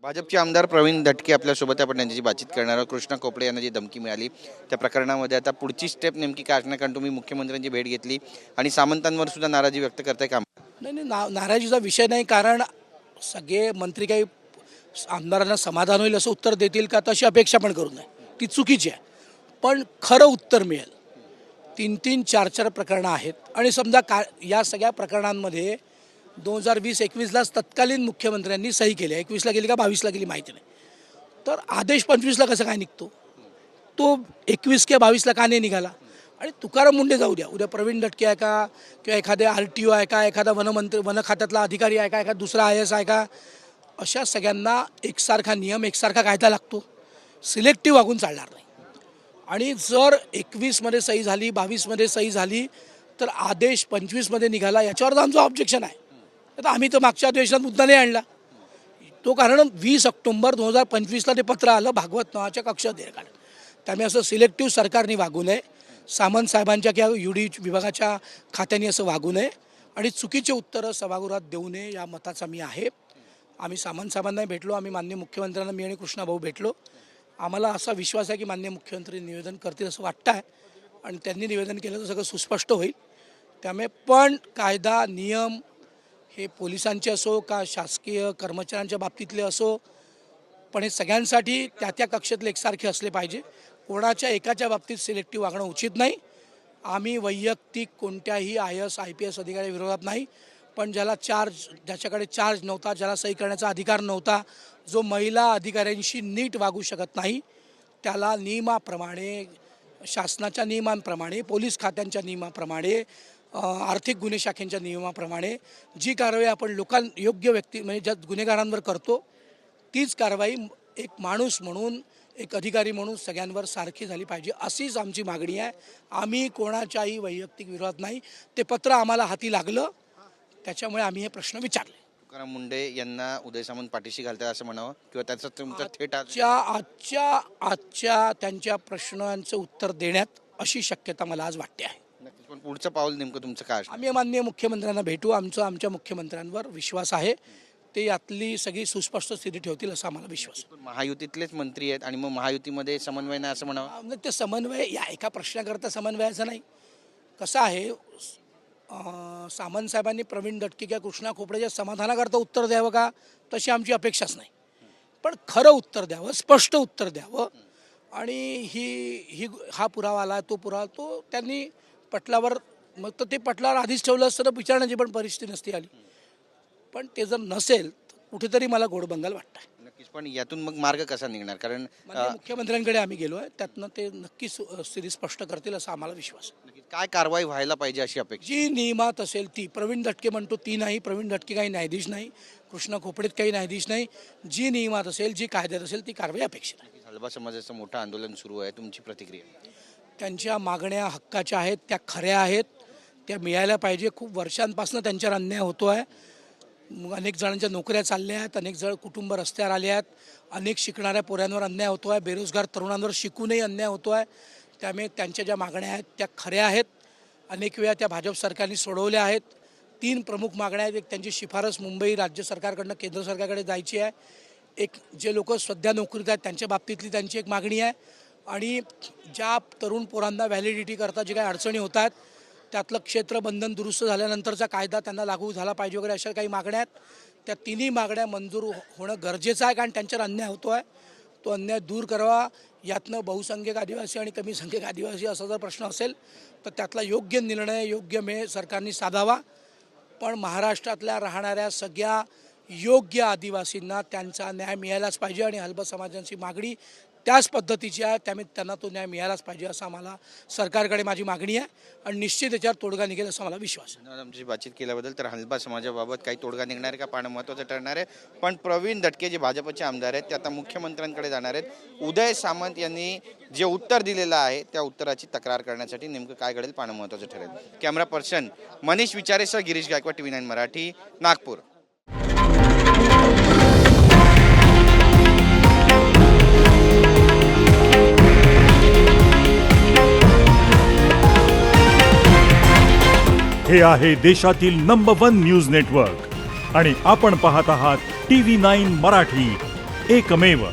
भाजपचे आमदार प्रवीण दटके आपल्यासोबत आपण त्यांच्याशी बातचीत करणार आहोत. कृष्णा खोपडे यांना जी धमकी मिळाली त्या प्रकरणामध्ये आता पुढची स्टेप नेमकी काय असणार, कारण तुम्ही मुख्यमंत्र्यांची भेट घेतली आणि सामंतांवर सुद्धा नाराजी व्यक्त करताय का? नाही नाही नाराजीचा विषय नाही, कारण सगळे मंत्री काही आमदारांना समाधान होईल असं उत्तर देतील का तशी अपेक्षा पण करू नये, ती चुकीची आहे. पण खरं उत्तर मिळेल. 3-3, 4-4 प्रकरणं आहेत आणि समजा या सगळ्या प्रकरणांमध्ये 2020-21लाच तत्कालीन मुख्यमंत्र्यांनी सही केली, 21ला गेली का 22ला गेली माहिती नाही, तर आदेश 25ला कसं काय निघतो, तो 21 किंवा 22ला का नाही निघाला? आणि तुकाराम मुंडे जाऊ द्या, उद्या प्रवीण दटके आहे का, किंवा एखादे RTO आहे का, एखादा वन खात्यातला अधिकारी आहे का, एखादा दुसरा IAS आहे का, अशा सगळ्यांना एकसारखा नियम एकसारखा कायदा लागतो. सिलेक्टिव्ह वागून चालणार नाही. आणि जर 21मध्ये सही झाली, 22मध्ये सही झाली, तर आदेश 25मध्ये निघाला, याच्यावर आमचं ऑब्जेक्शन आहे. आता आम्ही तर मागच्या अधिवेशनात मुद्दा नाही आणला तो, कारण 20 ऑक्टोबर 2025ला ते पत्र आलं भागवत नावाच्या कक्ष अधिकाऱ्याला. त्यामुळे असं सिलेक्टिव्ह सरकारने वागू नये, सामंत साहेबांच्या किंवा UD विभागाच्या खात्याने असं वागू नये आणि चुकीचे उत्तरं सभागृहात देऊ नये या मताचा मी आहे. आम्ही सामंत साहेबांनाही भेटलो, आम्ही माननीय मुख्यमंत्र्यांना, मी आणि कृष्णा भाऊ भेटलो. आम्हाला असा विश्वास आहे की माननीय मुख्यमंत्री निवेदन करतील असं वाटतं आहे आणि त्यांनी निवेदन केलं तर सगळं सुस्पष्ट होईल. त्यामुळे पण कायदा नियम हे पोलिसांचे असो का शासकीय कर्मचाऱ्यांच्या बाबतीतले असो, पण हे सगळ्यांसाठी त्या त्या कक्षेतले एकसारखे असले पाहिजे. कोणाच्या एकाच्या बाबतीत सिलेक्टिव्ह वागणं उचित नाही. आम्ही वैयक्तिक कोणत्याही IAS IPS अधिकारी विरोधात नाही, पण ज्याच्याकडे चार्ज नव्हता, ज्याला सही करण्याचा अधिकार नव्हता, जो महिला अधिकाऱ्यांशी नीट वागू शकत नाही, त्याला नियमाप्रमाणे, शासनाच्या नियमांप्रमाणे, पोलीस खात्यांच्या नियमाप्रमाणे, आर्थिक गुन्हे शाखेच्या नियमाप्रमाणे जी कारवाई आपण योग्य व्यक्ती म्हणजे ज्या गुन्हेगारांवर करतो, तीच कारवाई एक माणूस म्हणून, एक अधिकारी म्हणून सगळ्यांवर सारखी झाली पाहिजे, अशीच आमची मागणी आहे. आम्ही कोणाच्याही वैयक्तिक विरोधात नाही. ते पत्र आम्हाला हाती लागलं, त्याच्यामुळे आम्ही हे प्रश्न विचारले. तुकाराम मुंडे यांना उदय सामंत पाठीशी घालतात असं म्हणावं, किंवा त्याचा तुमचा थेट आजच्या त्यांच्या प्रश्नांचं उत्तर देण्यात अशी शक्यता मला आज वाटते आहे. नक्कीच. पण पुढचं पाऊल नेमकं तुमचं काय? आम्ही माननीय मुख्यमंत्र्यांना भेटू. आमच्या मुख्यमंत्र्यांवर विश्वास आहे, ते यातली सगळी सुस्पष्ट स्थिती ठेवतील असा आम्हाला विश्वास आहे. महायुतीतलेच मंत्री आहेत आणि मग महायुतीमध्ये समन्वय नाही असं म्हणावं? ते समन्वय या एका प्रश्नाकरता समन्वयाचं नाही. कसं आहे, सामंत साहेबांनी प्रवीण दटके किंवा कृष्णा खोपडेच्या समाधानाकरता उत्तर द्यावं का, तशी आमची अपेक्षाच नाही. पण खरं उत्तर द्यावं, स्पष्ट उत्तर द्यावं. आणि हा पुरावा आला, तो पुरावा, तो त्यांनी पटलावर, मग तर ते पटलावर आधीच ठेवलं असतं तर विचारण्याची पण परिस्थिती नसती आली. पण ते जर नसेल तर कुठेतरी मला गोडबंगाल वाटतं. नक्कीच. पण यातून मग मार्ग कसा निघणार? कारण मुख्यमंत्र्यांकडे आम्ही गेलो आहे, त्यातनं ते नक्कीच स्थिती स्पष्ट करतील असा आम्हाला विश्वास आहे. काय कारवाई व्हायला पाहिजे अशी अपेक्षा? जी नियमात असेल ती. प्रवीण दटके म्हणतो ती नाही, प्रवीण दटके काही न्यायाधीश नाही, कृष्णा खोपडेत काही न्यायाधीश नाही. जी नियमात असेल, जी कायद्यात असेल, ती कारवाई अपेक्षित आहे. हलबा समाजाचं मोठं आंदोलन सुरू आहे, तुमची प्रतिक्रिया? त्यांच्या मागण्या हक्काच्या आहेत, त्या खऱ्या आहेत, त्या मिळायला पाहिजे. खूप वर्षांपासून त्यांच्यावर अन्याय होतो आहे. अनेक जणांच्या नोकऱ्या चालल्या आहेत, अनेक जण कुटुंब रस्त्यावर आले आहेत, अनेक शिकणाऱ्या पोरांवर अन्याय होतो आहे, बेरोजगार तरुणांवर शिकूनही अन्याय होतो आहे. त्यामुळे त्यांच्या ज्या मागण्या आहेत त्या खऱ्या आहेत. अनेक वेळा त्या भाजप सरकारने सोडवल्या आहेत. 3 प्रमुख मागण्या आहेत. एक, त्यांची शिफारस मुंबई राज्य सरकारकडनं केंद्र सरकारकडे जायची आहे. एक, जे लोक सध्या नोकरीत आहेत त्यांच्या बाबतीतली त्यांची एक मागणी आहे. आणि ज्या तरुण पोरांना व्हॅलिडिटी करता जे काही अडचणी होत आहेत, त्यातलं क्षेत्रबंधन दुरुस्त झाल्यानंतरचा कायदा त्यांना लागू झाला पाहिजे वगैरे, अशा काही मागण्या आहेत. त्या 3ही मागण्या मंजूर होणं गरजेचं आहे, कारण त्यांच्यावर अन्याय होतो आहे. तो अन्याय दूर करावा. यातनं बहुसंख्यक आदिवासी आणि कमी संख्यक आदिवासी असा जर प्रश्न असेल तर त्यातला योग्य निर्णय, योग्य मेळ सरकारने साधावा. पण महाराष्ट्रातल्या राहणाऱ्या सगळ्या योग्य आदिवासींना त्यांचा न्याय मिळायलाच पाहिजे आणि हलबा समाजाची मागणी त्याच पद्धतीची आहे. त्यामुळे त्यांना तो न्याय मिळालाच पाहिजे असं मला सरकारकडे माझी मागणी आहे आणि निश्चित त्याच्यावर तोडगा निघेल असा मला विश्वास आहे. आमची बातचीत केल्याबद्दल. तर हलबा समाजाबाबत काही तोडगा निघणार आहे का पाहणं महत्त्वाचं ठरणार आहे. पण प्रवीण दटके जे भाजपचे आमदार आहेत ते आता मुख्यमंत्र्यांकडे जाणार आहेत. उदय सामंत यांनी जे उत्तर दिलेलं आहे त्या उत्तराची तक्रार करण्यासाठी नेमकं काय घडेल पाहणं महत्त्वाचं ठरेल. कॅमेरा पर्सन मनीष विचारेसह गिरीश गायकवाड, TV9 मराठी, नागपूर. हे आहे देशातील नंबर 1 न्यूज नेटवर्क आणि आपण पाहत आहात TV9 मराठी, एकमेव